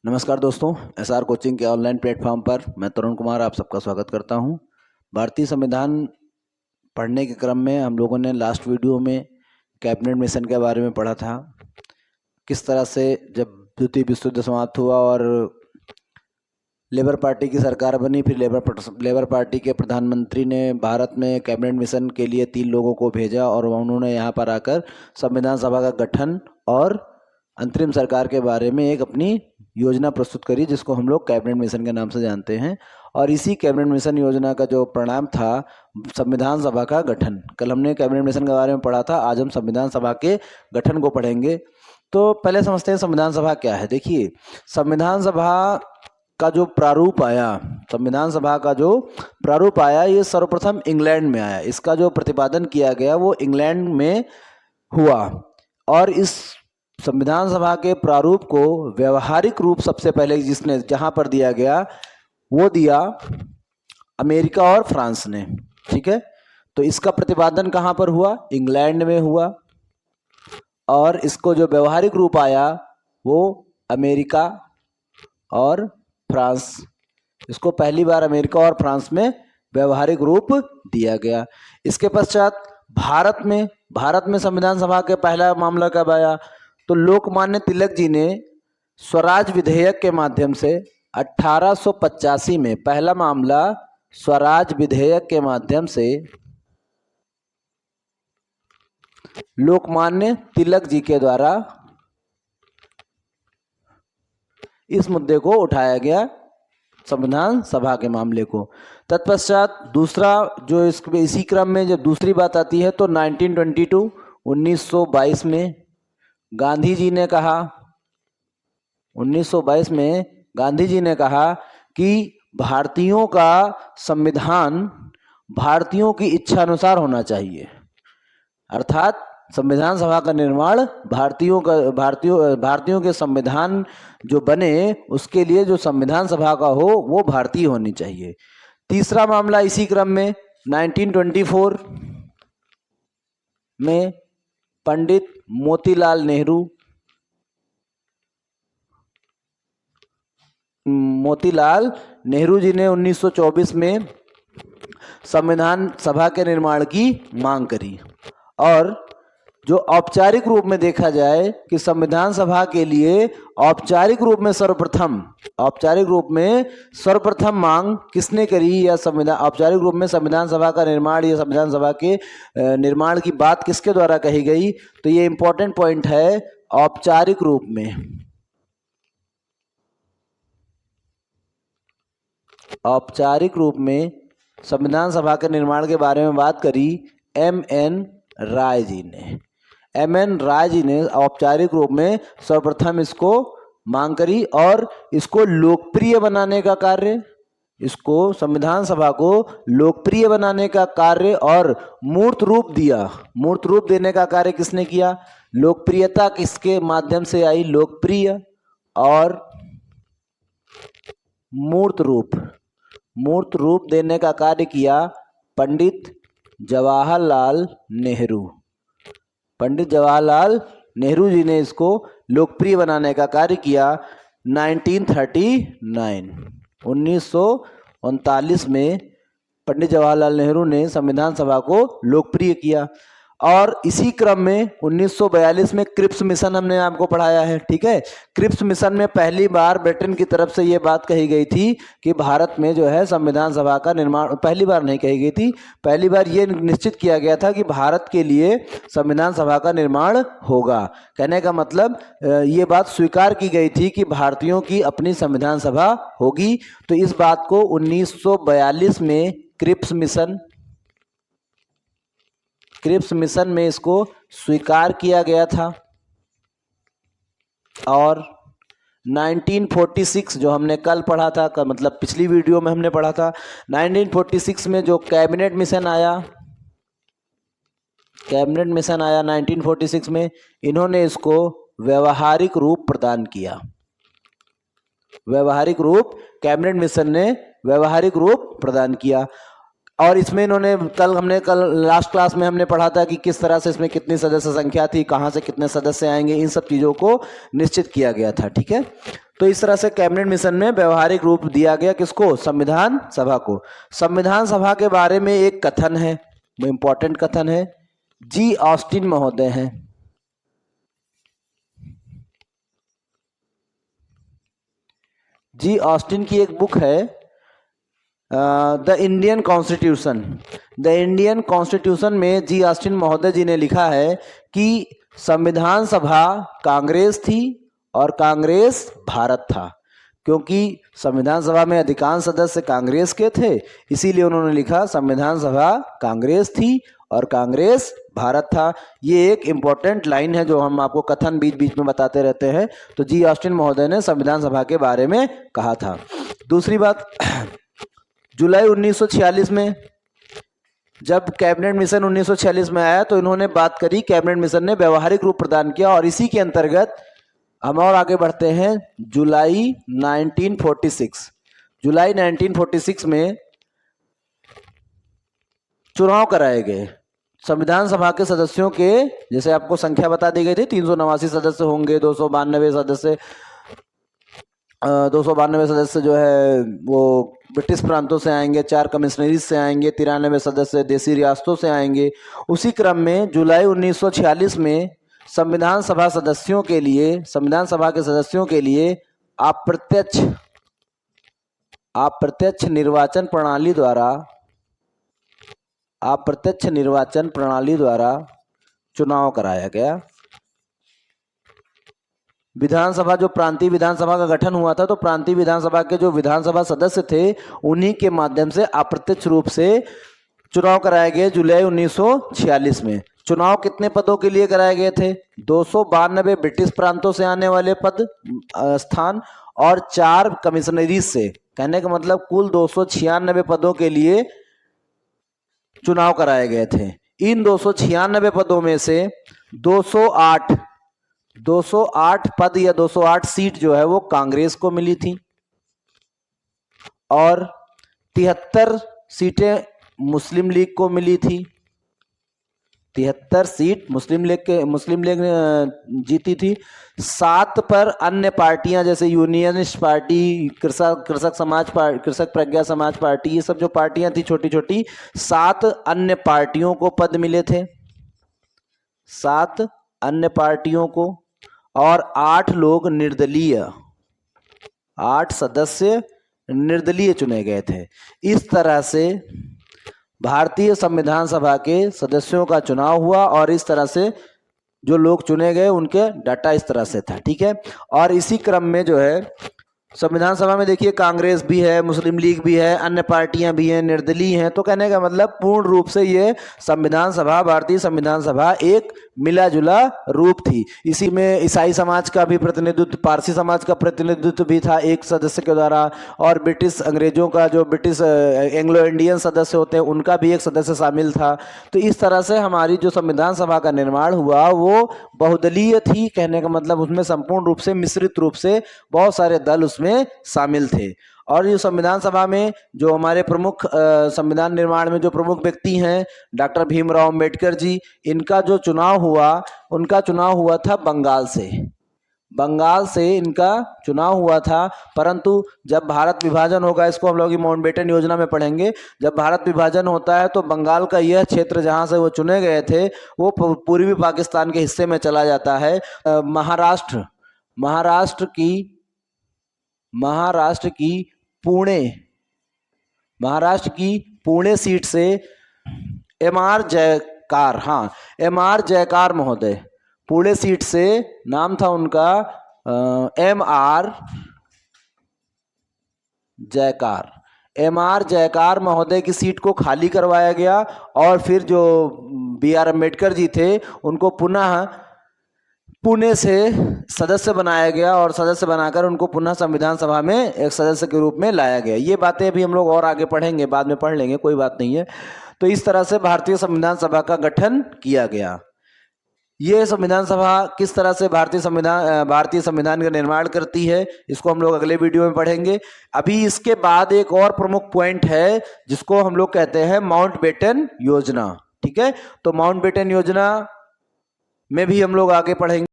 नमस्कार दोस्तों, SR coaching के ऑनलाइन प्लेटफॉर्म पर मैं तरुण कुमार आप सबका स्वागत करता हूं। भारतीय संविधान पढ़ने के क्रम में हम लोगों ने लास्ट वीडियो में कैबिनेट मिशन के बारे में पढ़ा था। किस तरह से जब द्वितीय विश्व युद्ध समाप्त हुआ और लेबर पार्टी की सरकार बनी, फिर लेबर पार्टी के प्रधानमंत्री ने भारत में कैबिनेट मिशन के लिए 3 लोगों को भेजा और उन्होंने यहाँ पर आकर संविधान सभा का गठन और अंतरिम सरकार के बारे में एक अपनी योजना प्रस्तुत करी, जिसको हम लोग कैबिनेट मिशन के नाम से जानते हैं। और इसी कैबिनेट मिशन योजना का जो परिणाम था संविधान सभा का गठन। कल हमने कैबिनेट मिशन के बारे में पढ़ा था, आज हम संविधान सभा के गठन को पढ़ेंगे। तो पहले समझते हैं संविधान सभा क्या है। देखिए, संविधान सभा का जो प्रारूप आया ये सर्वप्रथम इंग्लैंड में आया। इसका जो प्रतिपादन किया गया वो इंग्लैंड में हुआ और इस संविधान सभा के प्रारूप को व्यवहारिक रूप सबसे पहले जहां पर दिया गया वो दिया अमेरिका और फ्रांस ने। ठीक है, तो इसका प्रतिपादन कहां पर हुआ? इंग्लैंड में हुआ। और इसको जो व्यवहारिक रूप आया वो अमेरिका और फ्रांस, इसको पहली बार अमेरिका और फ्रांस में व्यवहारिक रूप दिया गया। इसके पश्चात भारत में संविधान सभा के पहला मामला कब आया? तो लोकमान्य तिलक जी ने स्वराज विधेयक के माध्यम से 1885 में पहला मामला स्वराज विधेयक के माध्यम से लोकमान्य तिलक जी के द्वारा इस मुद्दे को उठाया गया, संविधान सभा के मामले को। तत्पश्चात दूसरा जो इसी क्रम में जब दूसरी बात आती है तो 1922 में गांधी जी ने कहा 1922 में गांधी जी ने कहा कि भारतीयों का संविधान भारतीयों की इच्छा अनुसार होना चाहिए। अर्थात संविधान सभा का निर्माण भारतीयों के संविधान जो बने उसके लिए जो संविधान सभा का हो वो भारतीय होनी चाहिए। तीसरा मामला इसी क्रम में 1924 में पंडित मोतीलाल नेहरू जी ने 1924 में संविधान सभा के निर्माण की मांग करी। और जो औपचारिक रूप में देखा जाए कि संविधान सभा के लिए औपचारिक रूप में सर्वप्रथम मांग किसने करी, या औपचारिक रूप में संविधान सभा का निर्माण या संविधान सभा के निर्माण की बात किसके द्वारा कही गई? तो ये इंपॉर्टेंट पॉइंट है। औपचारिक रूप में संविधान सभा के निर्माण के बारे में बात करी एम.एन. राय जी ने औपचारिक रूप में सर्वप्रथम इसको मांग करी और इसको लोकप्रिय बनाने का कार्य, इसको संविधान सभा को लोकप्रिय बनाने का कार्य और मूर्त रूप देने का कार्य किसने किया? लोकप्रियता किसके माध्यम से आई? लोकप्रिय और मूर्त रूप देने का कार्य किया पंडित जवाहरलाल नेहरू जी ने इसको लोकप्रिय बनाने का कार्य किया। 1939 में पंडित जवाहरलाल नेहरू ने संविधान सभा को लोकप्रिय किया। और इसी क्रम में 1942 में क्रिप्स मिशन हमने आपको पढ़ाया है। ठीक है, क्रिप्स मिशन में पहली बार ब्रिटेन की तरफ से ये बात कही गई थी कि भारत में जो है संविधान सभा का निर्माण, पहली बार नहीं कही गई थी, पहली बार ये निश्चित किया गया था कि भारत के लिए संविधान सभा का निर्माण होगा। कहने का मतलब ये बात स्वीकार की गई थी कि भारतीयों की अपनी संविधान सभा होगी। तो इस बात को 1942 में क्रिप्स मिशन में इसको स्वीकार किया गया था। और 1946 जो हमने कल पढ़ा था, मतलब पिछली वीडियो में हमने पढ़ा था, 1946 में जो कैबिनेट मिशन आया 1946 में, इन्होंने इसको व्यवहारिक रूप प्रदान किया। कैबिनेट मिशन ने व्यवहारिक रूप प्रदान किया। और इसमें इन्होंने कल लास्ट क्लास में हमने पढ़ा था कि किस तरह से इसमें कितनी सदस्य संख्या थी, कहाँ से कितने सदस्य आएंगे, इन सब चीज़ों को निश्चित किया गया था। ठीक है, तो इस तरह से कैबिनेट मिशन में व्यवहारिक रूप दिया गया किसको? संविधान सभा को। संविधान सभा के बारे में एक कथन है, वो इंपॉर्टेंट कथन है, जी ऑस्टिन महोदय हैं। जी ऑस्टिन की एक बुक है the Indian constitution. The Indian constitution में जी ऑस्टिन महोदय जी ने लिखा है कि संविधान सभा कांग्रेस थी और कांग्रेस भारत था। क्योंकि संविधान सभा में अधिकांश सदस्य कांग्रेस के थे, इसीलिए उन्होंने लिखा संविधान सभा कांग्रेस थी और कांग्रेस भारत था। ये एक इम्पॉर्टेंट लाइन है जो हम आपको कथन बीच बीच में बताते रहते हैं। तो जी ऑस्टिन महोदय ने संविधान सभा के बारे में कहा था। दूसरी बात, जुलाई 1946 में जब कैबिनेट मिशन 1946 में आया तो इन्होंने बात करी, कैबिनेट मिशन ने व्यवहारिक रूप प्रदान किया और इसी के अंतर्गत हम और आगे बढ़ते हैं। जुलाई 1946, जुलाई 1946 में चुनाव कराए गए। संविधान सभा के सदस्यों के, जैसे आपको संख्या बता दी गई थी, 389 सदस्य होंगे, 292 सदस्य जो है वो ब्रिटिश प्रांतों से आएंगे, 4 कमिश्नरीज से आएंगे, 93 सदस्य देसी रियासतों से आएंगे। उसी क्रम में जुलाई 1946 में संविधान सभा सदस्यों के लिए, संविधान सभा के सदस्यों के लिए अप्रत्यक्ष निर्वाचन प्रणाली द्वारा चुनाव कराया गया। विधानसभा, जो प्रांतीय विधानसभा का गठन हुआ था, तो प्रांतीय विधानसभा के जो विधानसभा सदस्य थे उन्हीं के माध्यम से अप्रत्यक्ष रूप से चुनाव कराए गए। जुलाई 1946 में चुनाव कितने पदों के लिए कराए गए थे? 292 ब्रिटिश प्रांतों से आने वाले पद स्थान और 4 कमिश्नरीज से, कहने का मतलब कुल 296 पदों के लिए चुनाव कराए गए थे। इन 296 पदों में से 208 पद या 208 सीट जो है वो कांग्रेस को मिली थी और 73 सीटें मुस्लिम लीग को मिली थी। 73 सीट मुस्लिम लीग जीती थी। 7 पर अन्य पार्टियां जैसे यूनियनिस्ट पार्टी, कृषक प्रज्ञा समाज पार्टी, ये सब जो पार्टियां थी छोटी छोटी, 7 अन्य पार्टियों को पद मिले थे, 7 अन्य पार्टियों को, और 8 लोग निर्दलीय, 8 सदस्य निर्दलीय चुने गए थे। इस तरह से भारतीय संविधान सभा के सदस्यों का चुनाव हुआ और इस तरह से जो लोग चुने गए उनके डाटा इस तरह से था, ठीक है। और इसी क्रम में जो है संविधान सभा में देखिए कांग्रेस भी है, मुस्लिम लीग भी है, अन्य पार्टियां भी हैं, निर्दलीय हैं। तो कहने का मतलब पूर्ण रूप से ये संविधान सभा, भारतीय संविधान सभा एक मिला जुला रूप थी। इसी में ईसाई समाज का भी प्रतिनिधित्व, पारसी समाज का प्रतिनिधित्व भी था एक सदस्य के द्वारा, और ब्रिटिश अंग्रेजों का जो ब्रिटिश एंग्लो इंडियन सदस्य होते हैं उनका भी एक सदस्य शामिल था। तो इस तरह से हमारी जो संविधान सभा का निर्माण हुआ वो बहुदलीय थी। कहने का मतलब उसमें संपूर्ण रूप से, मिश्रित रूप से बहुत सारे दल उसमें शामिल थे। और ये संविधान सभा में जो हमारे प्रमुख संविधान निर्माण में जो प्रमुख व्यक्ति हैं, डॉक्टर भीमराव अंबेडकर जी, इनका जो चुनाव हुआ, उनका चुनाव हुआ था बंगाल से इनका चुनाव हुआ था। परंतु जब भारत विभाजन होगा, इसको हम लोग माउंटबेटन योजना में पढ़ेंगे, जब भारत विभाजन होता है तो बंगाल का यह क्षेत्र जहां से वो चुने गए थे वो पूर्वी पाकिस्तान के हिस्से में चला जाता है। महाराष्ट्र की पुणे सीट से एम.आर. जयकार महोदय, पुणे सीट से, नाम था उनका एम.आर. जयकार महोदय की सीट को खाली करवाया गया और फिर जो B.R. अम्बेडकर जी थे उनको पुनः पुणे से सदस्य बनाया गया और सदस्य बनाकर उनको पुनः संविधान सभा में एक सदस्य के रूप में लाया गया। ये बातें अभी हम लोग और आगे पढ़ेंगे, बाद में पढ़ लेंगे, कोई बात नहीं है। तो इस तरह से भारतीय संविधान सभा का गठन किया गया। ये संविधान सभा किस तरह से भारतीय संविधान का निर्माण करती है, इसको हम लोग अगले वीडियो में पढ़ेंगे। अभी इसके बाद एक और प्रमुख पॉइंट है जिसको हम लोग कहते हैं माउंटबेटन योजना, ठीक है। तो माउंटबेटन योजना में भी हम लोग आगे पढ़ेंगे।